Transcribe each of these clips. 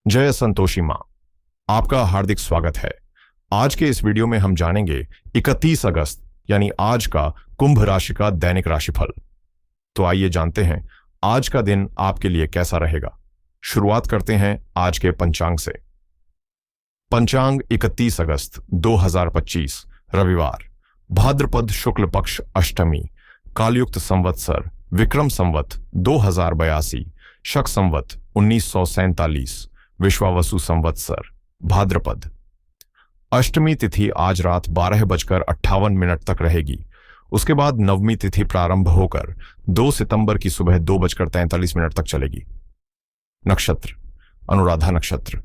जय संतोषी माँ, आपका हार्दिक स्वागत है। आज के इस वीडियो में हम जानेंगे 31 अगस्त यानी आज का कुंभ राशि का दैनिक राशिफल। तो आइए जानते हैं आज का दिन आपके लिए कैसा रहेगा। शुरुआत करते हैं आज के पंचांग से। पंचांग 31 अगस्त 2025 रविवार, भाद्रपद शुक्ल पक्ष अष्टमी, कालयुक्त संवत्सर विक्रम संवत 2082, शक संवत 1947, विश्वावसु संवत्सर भाद्रपद। अष्टमी तिथि आज रात 12:58 तक रहेगी। उसके बाद नवमी तिथि प्रारंभ होकर 2 सितंबर की सुबह 2:43 तक चलेगी। नक्षत्र अनुराधा नक्षत्र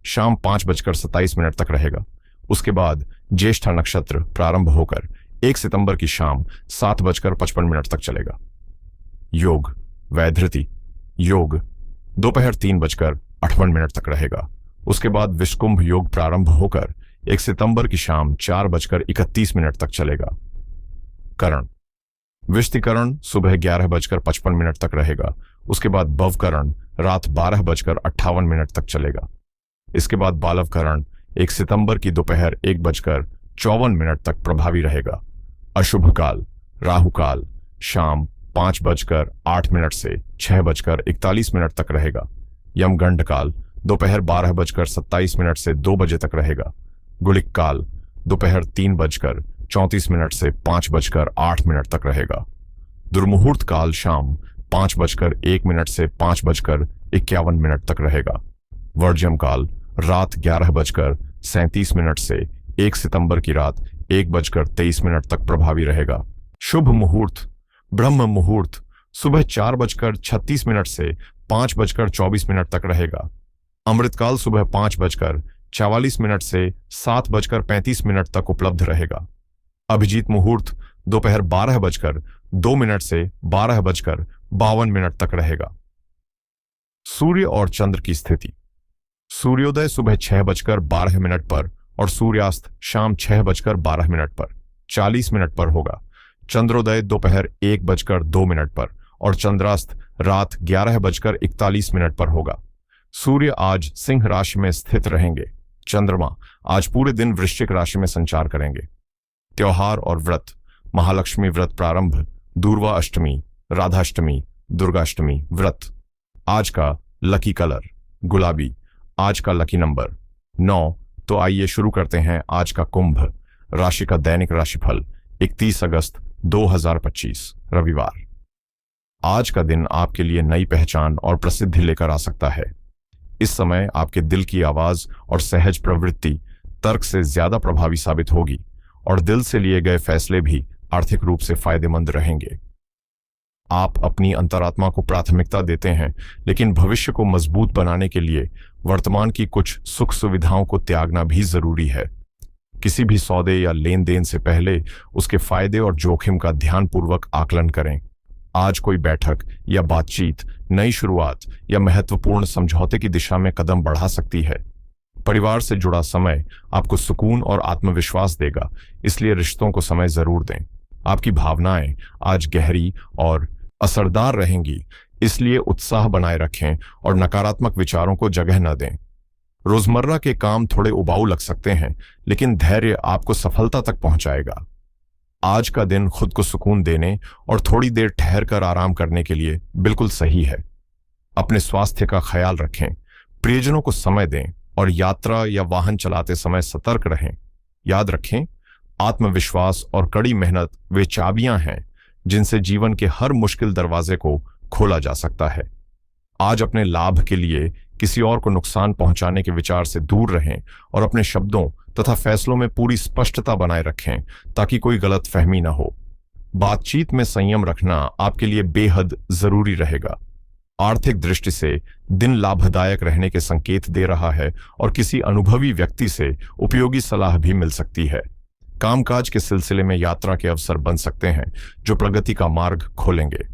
शाम 5:27 तक रहेगा। उसके बाद ज्येष्ठा नक्षत्र प्रारंभ होकर 1 सितंबर की शाम 7:55 तक चलेगा। योग वैधृति योग दोपहर 3:58 तक रहेगा। उसके बाद विषकुंभ योग प्रारंभ होकर 1 सितंबर की शाम 4:31 तक चलेगा। करण विष्टिकरण सुबह 11:55 तक रहेगा। उसके बाद भवकरण रात 12:58 तक चलेगा। इसके बाद बालवकरण 1 सितंबर की दोपहर 1:54 तक प्रभावी रहेगा। अशुभ काल राहुकाल शाम 5:08 से 6:41 तक रहेगा। यमगंड काल दोपहर 12:27 से 2 बजे तक रहेगा। गुलिक काल दोपहर 3:34 से 5:08 तक रहेगा। दुर्मुहूर्त काल शाम 5:01 से 5:51 तक रहेगा। वर्ज्यम काल रात 11:37 से 1 सितंबर की रात 1:23 तक प्रभावी रहेगा। शुभ मुहूर्त ब्रह्म मुहूर्त सुबह 4:36 से 5:24 तक रहेगा। अमृतकाल सुबह 5:44 से 7:35 तक उपलब्ध रहेगा। अभिजीत मुहूर्त दोपहर 12:02 से 12:52 तक रहेगा। सूर्य और चंद्र की स्थिति। सूर्योदय सुबह 6:12 पर और सूर्यास्त शाम 6:12 पर 40 मिनट पर होगा। चंद्रोदय दोपहर 1:02 पर और चंद्रास्त रात 11:41 पर होगा। सूर्य आज सिंह राशि में स्थित रहेंगे। चंद्रमा आज पूरे दिन वृश्चिक राशि में संचार करेंगे। त्योहार और व्रत। महालक्ष्मी व्रत प्रारंभ, दूर्वा अष्टमी, राधाष्टमी, दुर्गाष्टमी व्रत। आज का लकी कलर गुलाबी। आज का लकी नंबर 9। तो आइए शुरू करते हैं आज का कुंभ राशि का दैनिक राशिफल 31 अगस्त 2025 रविवार। आज का दिन आपके लिए नई पहचान और प्रसिद्धि लेकर आ सकता है। इस समय आपके दिल की आवाज और सहज प्रवृत्ति तर्क से ज्यादा प्रभावी साबित होगी और दिल से लिए गए फैसले भी आर्थिक रूप से फायदेमंद रहेंगे। आप अपनी अंतरात्मा को प्राथमिकता देते हैं, लेकिन भविष्य को मजबूत बनाने के लिए वर्तमान की कुछ सुख सुविधाओं को त्यागना भी जरूरी है। किसी भी सौदे या लेन देन से पहले उसके फायदे और जोखिम का ध्यानपूर्वक आकलन करें। आज कोई बैठक या बातचीत नई शुरुआत या महत्वपूर्ण समझौते की दिशा में कदम बढ़ा सकती है। परिवार से जुड़ा समय आपको सुकून और आत्मविश्वास देगा, इसलिए रिश्तों को समय जरूर दें। आपकी भावनाएं आज गहरी और असरदार रहेंगी, इसलिए उत्साह बनाए रखें और नकारात्मक विचारों को जगह न दें। रोजमर्रा के काम थोड़े उबाऊ लग सकते हैं, लेकिन धैर्य आपको सफलता तक पहुंचाएगा। आज का दिन खुद को सुकून देने और थोड़ी देर ठहर कर आराम करने के लिए बिल्कुल सही है। अपने स्वास्थ्य का ख्याल रखें, प्रियजनों को समय दें और यात्रा या वाहन चलाते समय सतर्क रहें। याद रखें, आत्मविश्वास और कड़ी मेहनत वे चाबियां हैं जिनसे जीवन के हर मुश्किल दरवाजे को खोला जा सकता है। आज अपने लाभ के लिए किसी और को नुकसान पहुंचाने के विचार से दूर रहें और अपने शब्दों तथा फैसलों में पूरी स्पष्टता बनाए रखें ताकि कोई गलत फहमी न हो। बातचीत में संयम रखना आपके लिए बेहद जरूरी रहेगा। आर्थिक दृष्टि से दिन लाभदायक रहने के संकेत दे रहा है और किसी अनुभवी व्यक्ति से उपयोगी सलाह भी मिल सकती है। कामकाज के सिलसिले में यात्रा के अवसर बन सकते हैं जो प्रगति का मार्ग खोलेंगे।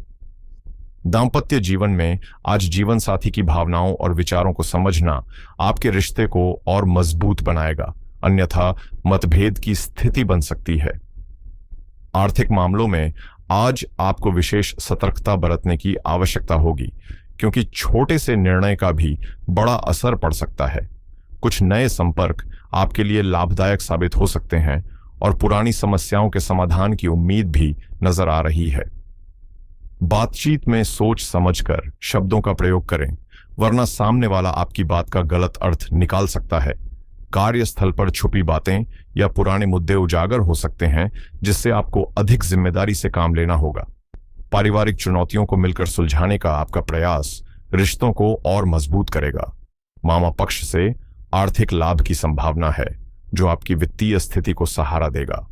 दाम्पत्य जीवन में आज जीवन साथी की भावनाओं और विचारों को समझना आपके रिश्ते को और मजबूत बनाएगा, अन्यथा मतभेद की स्थिति बन सकती है। आर्थिक मामलों में आज आपको विशेष सतर्कता बरतने की आवश्यकता होगी, क्योंकि छोटे से निर्णय का भी बड़ा असर पड़ सकता है। कुछ नए संपर्क आपके लिए लाभदायक साबित हो सकते हैं और पुरानी समस्याओं के समाधान की उम्मीद भी नजर आ रही है। बातचीत में सोच समझकर शब्दों का प्रयोग करें, वरना सामने वाला आपकी बात का गलत अर्थ निकाल सकता है। कार्यस्थल पर छुपी बातें या पुराने मुद्दे उजागर हो सकते हैं, जिससे आपको अधिक जिम्मेदारी से काम लेना होगा। पारिवारिक चुनौतियों को मिलकर सुलझाने का आपका प्रयास रिश्तों को और मजबूत करेगा। मामा पक्ष से आर्थिक लाभ की संभावना है, जो आपकी वित्तीय स्थिति को सहारा देगा।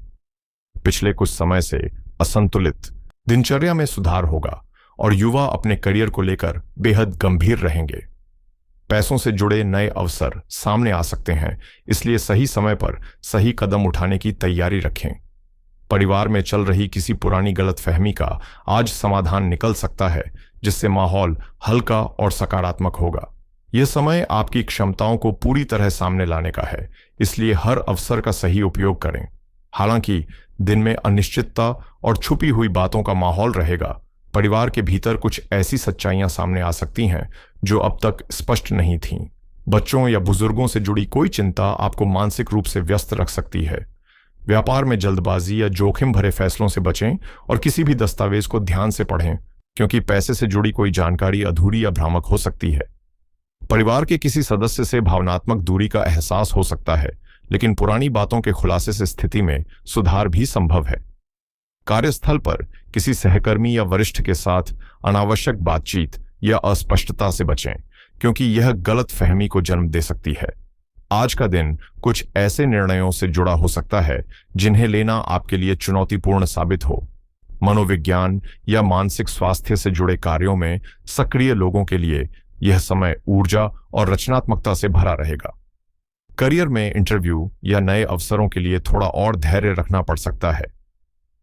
पिछले कुछ समय से असंतुलित दिनचर्या में सुधार होगा और युवा अपने करियर को लेकर बेहद गंभीर रहेंगे। पैसों से जुड़े नए अवसर सामने आ सकते हैं, इसलिए सही समय पर सही कदम उठाने की तैयारी रखें। परिवार में चल रही किसी पुरानी गलतफहमी का आज समाधान निकल सकता है, जिससे माहौल हल्का और सकारात्मक होगा। यह समय आपकी क्षमताओं को पूरी तरह सामने लाने का है, इसलिए हर अवसर का सही उपयोग करें। हालांकि दिन में अनिश्चितता और छुपी हुई बातों का माहौल रहेगा। परिवार के भीतर कुछ ऐसी सच्चाइयां सामने आ सकती हैं जो अब तक स्पष्ट नहीं थीं। बच्चों या बुजुर्गों से जुड़ी कोई चिंता आपको मानसिक रूप से व्यस्त रख सकती है। व्यापार में जल्दबाजी या जोखिम भरे फैसलों से बचें और किसी भी दस्तावेज को ध्यान से पढ़ें, क्योंकि पैसे से जुड़ी कोई जानकारी अधूरी या भ्रामक हो सकती है। परिवार के किसी सदस्य से भावनात्मक दूरी का एहसास हो सकता है, लेकिन पुरानी बातों के खुलासे से स्थिति में सुधार भी संभव है। कार्यस्थल पर किसी सहकर्मी या वरिष्ठ के साथ अनावश्यक बातचीत या अस्पष्टता से बचें, क्योंकि यह गलत फहमी को जन्म दे सकती है। आज का दिन कुछ ऐसे निर्णयों से जुड़ा हो सकता है जिन्हें लेना आपके लिए चुनौतीपूर्ण साबित हो। मनोविज्ञान या मानसिक स्वास्थ्य से जुड़े कार्यों में सक्रिय लोगों के लिए यह समय ऊर्जा और रचनात्मकता से भरा रहेगा। करियर में इंटरव्यू या नए अवसरों के लिए थोड़ा और धैर्य रखना पड़ सकता है।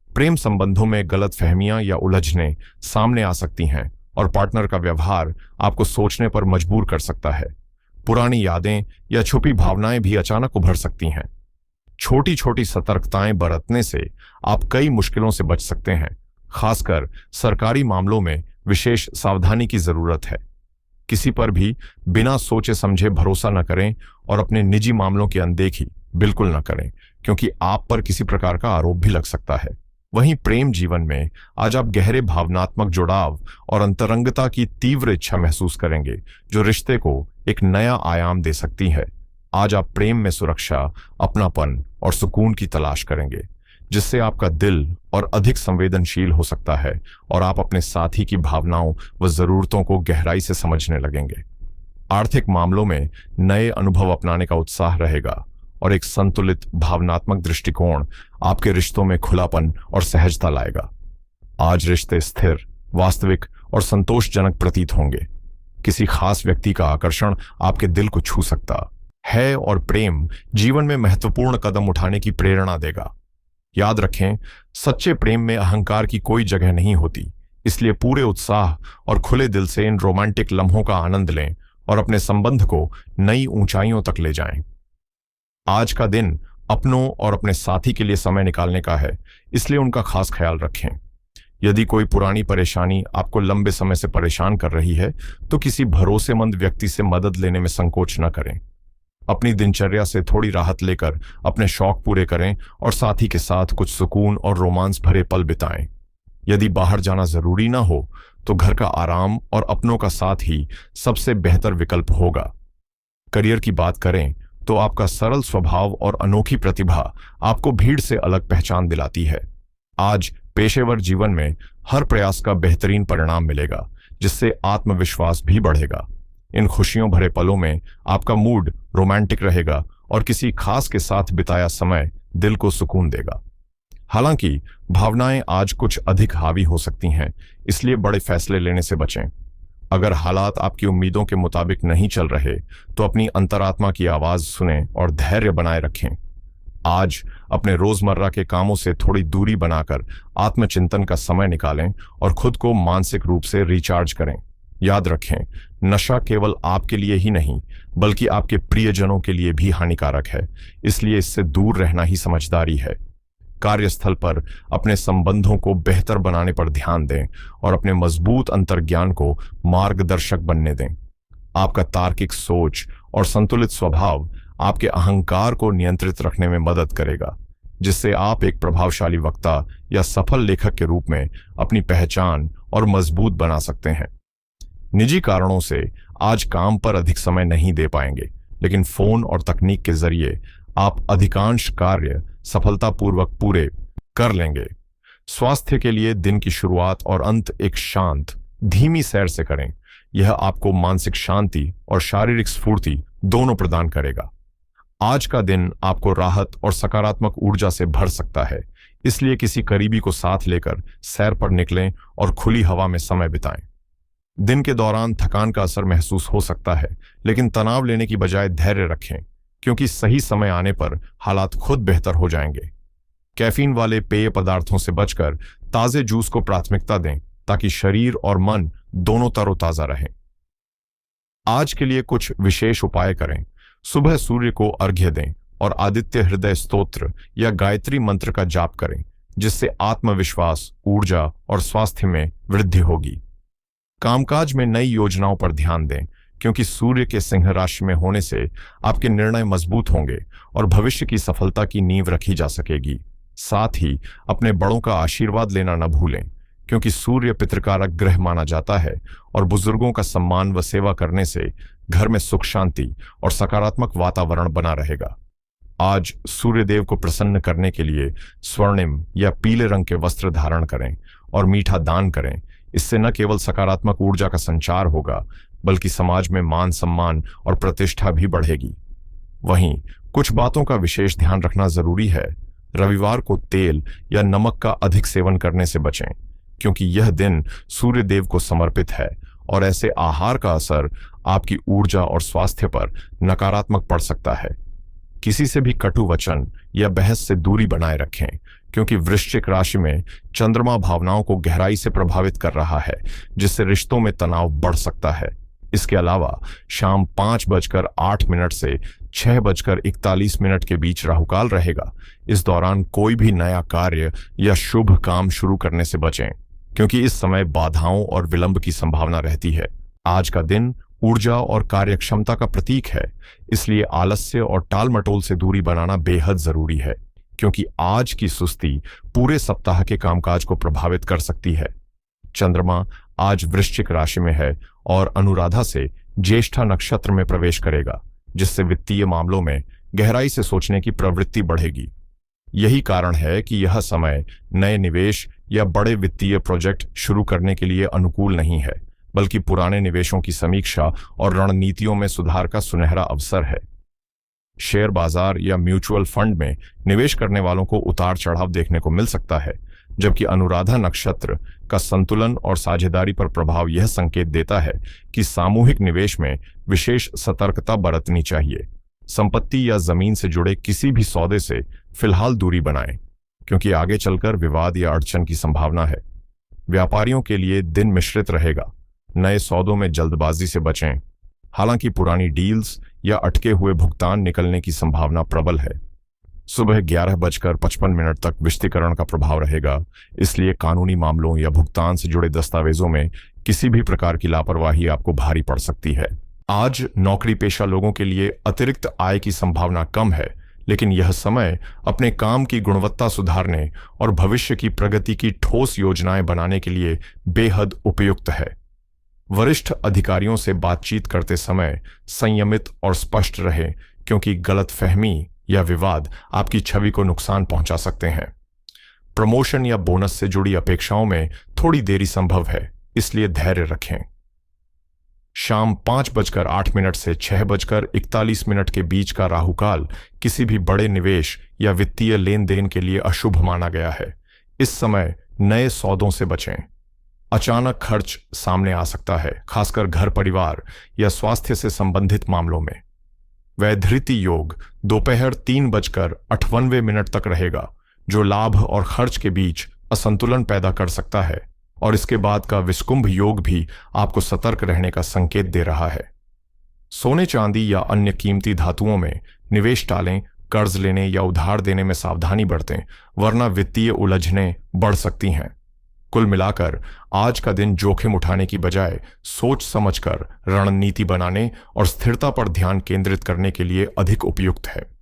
प्रेम संबंधों में गलतफहमियां या उलझनें सामने आ सकती हैं और पार्टनर का व्यवहार आपको सोचने पर मजबूर कर सकता है। पुरानी यादें या छुपी भावनाएं भी अचानक उभर सकती हैं। छोटी छोटी सतर्कताएं बरतने से आप कई मुश्किलों से बच सकते हैं। खासकर सरकारी मामलों में विशेष सावधानी की जरूरत है। किसी पर भी बिना सोचे समझे भरोसा न करें और अपने निजी मामलों की अनदेखी बिल्कुल न करें, क्योंकि आप पर किसी प्रकार का आरोप भी लग सकता है। वहीं प्रेम जीवन में आज आप गहरे भावनात्मक जुड़ाव और अंतरंगता की तीव्र इच्छा महसूस करेंगे, जो रिश्ते को एक नया आयाम दे सकती है। आज आप प्रेम में सुरक्षा, अपनापन और सुकून की तलाश करेंगे, जिससे आपका दिल और अधिक संवेदनशील हो सकता है और आप अपने साथी की भावनाओं व जरूरतों को गहराई से समझने लगेंगे। आर्थिक मामलों में नए अनुभव अपनाने का उत्साह रहेगा और एक संतुलित भावनात्मक दृष्टिकोण आपके रिश्तों में खुलापन और सहजता लाएगा। आज रिश्ते स्थिर, वास्तविक और संतोषजनक प्रतीत होंगे। किसी खास व्यक्ति का आकर्षण आपके दिल को छू सकता है और प्रेम जीवन में महत्वपूर्ण कदम उठाने की प्रेरणा देगा। याद रखें, सच्चे प्रेम में अहंकार की कोई जगह नहीं होती, इसलिए पूरे उत्साह और खुले दिल से इन रोमांटिक लम्हों का आनंद लें और अपने संबंध को नई ऊंचाइयों तक ले जाएं। आज का दिन अपनों और अपने साथी के लिए समय निकालने का है, इसलिए उनका खास ख्याल रखें। यदि कोई पुरानी परेशानी आपको लंबे समय से परेशान कर रही है, तो किसी भरोसेमंद व्यक्ति से मदद लेने में संकोच न करें। अपनी दिनचर्या से थोड़ी राहत लेकर अपने शौक पूरे करें और साथी के साथ कुछ सुकून और रोमांस भरे पल बिताएं। यदि बाहर जाना जरूरी ना हो, तो घर का आराम और अपनों का साथ ही सबसे बेहतर विकल्प होगा। करियर की बात करें तो आपका सरल स्वभाव और अनोखी प्रतिभा आपको भीड़ से अलग पहचान दिलाती है। आज पेशेवर जीवन में हर प्रयास का बेहतरीन परिणाम मिलेगा, जिससे आत्मविश्वास भी बढ़ेगा। इन खुशियों भरे पलों में आपका मूड रोमांटिक रहेगा और किसी खास के साथ बिताया समय दिल को सुकून देगा। हालांकि भावनाएं आज कुछ अधिक हावी हो सकती हैं, इसलिए बड़े फैसले लेने से बचें। अगर हालात आपकी उम्मीदों के मुताबिक नहीं चल रहे, तो अपनी अंतरात्मा की आवाज सुनें और धैर्य बनाए रखें। आज अपने रोजमर्रा के कामों से थोड़ी दूरी बनाकर आत्मचिंतन का समय निकालें और खुद को मानसिक रूप से रिचार्ज करें। याद रखें, नशा केवल आपके लिए ही नहीं, बल्कि आपके प्रियजनों के लिए भी हानिकारक है, इसलिए इससे दूर रहना ही समझदारी है। कार्यस्थल पर अपने संबंधों को बेहतर बनाने पर ध्यान दें और अपने मजबूत अंतर्ज्ञान को मार्गदर्शक बनने दें। आपका तार्किक सोच और संतुलित स्वभाव आपके अहंकार को नियंत्रित रखने में मदद करेगा, जिससे आप एक प्रभावशाली वक्ता या सफल लेखक के रूप में अपनी पहचान और मजबूत बना सकते हैं। निजी कारणों से आज काम पर अधिक समय नहीं दे पाएंगे, लेकिन फोन और तकनीक के जरिए आप अधिकांश कार्य सफलतापूर्वक पूरे कर लेंगे। स्वास्थ्य के लिए दिन की शुरुआत और अंत एक शांत, धीमी सैर से करें। यह आपको मानसिक शांति और शारीरिक स्फूर्ति दोनों प्रदान करेगा। आज का दिन आपको राहत और सकारात्मक ऊर्जा से भर सकता है, इसलिए किसी करीबी को साथ लेकर सैर पर निकलें और खुली हवा में समय बिताएं। दिन के दौरान थकान का असर महसूस हो सकता है, लेकिन तनाव लेने की बजाय धैर्य रखें, क्योंकि सही समय आने पर हालात खुद बेहतर हो जाएंगे। कैफीन वाले पेय पदार्थों से बचकर ताजे जूस को प्राथमिकता दें, ताकि शरीर और मन दोनों तरोताजा रहें। आज के लिए कुछ विशेष उपाय करें। सुबह सूर्य को अर्घ्य दें और आदित्य हृदय स्तोत्र या गायत्री मंत्र का जाप करें, जिससे आत्मविश्वास, ऊर्जा और स्वास्थ्य में वृद्धि होगी। कामकाज में नई योजनाओं पर ध्यान दें, क्योंकि सूर्य के सिंह राशि में होने से आपके निर्णय मजबूत होंगे और भविष्य की सफलता की नींव रखी जा सकेगी। साथ ही अपने बड़ों का आशीर्वाद लेना न भूलें, क्योंकि सूर्य पितृकारक ग्रह माना जाता है और बुजुर्गों का सम्मान व सेवा करने से घर में सुख शांति और सकारात्मक वातावरण बना रहेगा। आज सूर्यदेव को प्रसन्न करने के लिए स्वर्णिम या पीले रंग के वस्त्र धारण करें और मीठा दान करें। इससे न केवल सकारात्मक ऊर्जा का संचार होगा, बल्कि समाज में मान सम्मान और प्रतिष्ठा भी बढ़ेगी। वहीं कुछ बातों का विशेष ध्यान रखना जरूरी है। रविवार को तेल या नमक का अधिक सेवन करने से बचें, क्योंकि यह दिन सूर्य देव को समर्पित है और ऐसे आहार का असर आपकी ऊर्जा और स्वास्थ्य पर नकारात्मक पड़ सकता है। किसी से भी कटु वचन या बहस से दूरी बनाए रखें, क्योंकि वृश्चिक राशि में चंद्रमा भावनाओं को गहराई से प्रभावित कर रहा है, जिससे रिश्तों में तनाव बढ़ सकता है। इसके अलावा शाम 5:08 से 6:41 के बीच राहुकाल रहेगा। इस दौरान कोई भी नया कार्य या शुभ काम शुरू करने से बचें, क्योंकि इस समय बाधाओं और विलंब की संभावना रहती है। आज का दिन ऊर्जा और कार्यक्षमता का प्रतीक है, इसलिए आलस्य और टालमटोल से दूरी बनाना बेहद जरूरी है, क्योंकि आज की सुस्ती पूरे सप्ताह के कामकाज को प्रभावित कर सकती है। चंद्रमा आज वृश्चिक राशि में है और अनुराधा से ज्येष्ठा नक्षत्र में प्रवेश करेगा, जिससे वित्तीय मामलों में गहराई से सोचने की प्रवृत्ति बढ़ेगी। यही कारण है कि यह समय नए निवेश या बड़े वित्तीय प्रोजेक्ट शुरू करने के लिए अनुकूल नहीं है, बल्कि पुराने निवेशों की समीक्षा और रणनीतियों में सुधार का सुनहरा अवसर है। शेयर बाजार या म्यूचुअल फंड में निवेश करने वालों को उतार चढ़ाव देखने को मिल सकता है, जबकि अनुराधा नक्षत्र का संतुलन और साझेदारी पर प्रभाव यह संकेत देता है कि सामूहिक निवेश में विशेष सतर्कता बरतनी चाहिए। संपत्ति या जमीन से जुड़े किसी भी सौदे से फिलहाल दूरी बनाएं, क्योंकि आगे चलकर विवाद या अड़चन की संभावना है। व्यापारियों के लिए दिन मिश्रित रहेगा। नए सौदों में जल्दबाजी से बचें, हालांकि पुरानी डील्स या अटके हुए भुगतान निकलने की संभावना प्रबल है। सुबह 11:55 तक विष्टिकरण का प्रभाव रहेगा, इसलिए कानूनी मामलों या भुगतान से जुड़े दस्तावेजों में किसी भी प्रकार की लापरवाही आपको भारी पड़ सकती है। आज नौकरी पेशा लोगों के लिए अतिरिक्त आय की संभावना कम है, लेकिन यह समय अपने काम की गुणवत्ता सुधारने और भविष्य की प्रगति की ठोस योजनाएं बनाने के लिए बेहद उपयुक्त है। वरिष्ठ अधिकारियों से बातचीत करते समय संयमित और स्पष्ट रहें, क्योंकि गलतफहमी या विवाद आपकी छवि को नुकसान पहुंचा सकते हैं। प्रमोशन या बोनस से जुड़ी अपेक्षाओं में थोड़ी देरी संभव है, इसलिए धैर्य रखें। शाम 5:08 से 6:41 के बीच का राहुकाल किसी भी बड़े निवेश या वित्तीय लेन देन के लिए अशुभ माना गया है। इस समय नए सौदों से बचें। अचानक खर्च सामने आ सकता है, खासकर घर परिवार या स्वास्थ्य से संबंधित मामलों में। वैधृति योग दोपहर 3:58 तक रहेगा, जो लाभ और खर्च के बीच असंतुलन पैदा कर सकता है, और इसके बाद का विस्कुंभ योग भी आपको सतर्क रहने का संकेत दे रहा है। सोने चांदी या अन्य कीमती धातुओं में निवेश टालें, कर्ज लेने या उधार देने में सावधानी बरतें, वरना वित्तीय उलझनें बढ़ सकती हैं। कुल मिलाकर आज का दिन जोखिम उठाने की बजाय सोच समझकर रणनीति बनाने और स्थिरता पर ध्यान केंद्रित करने के लिए अधिक उपयुक्त है।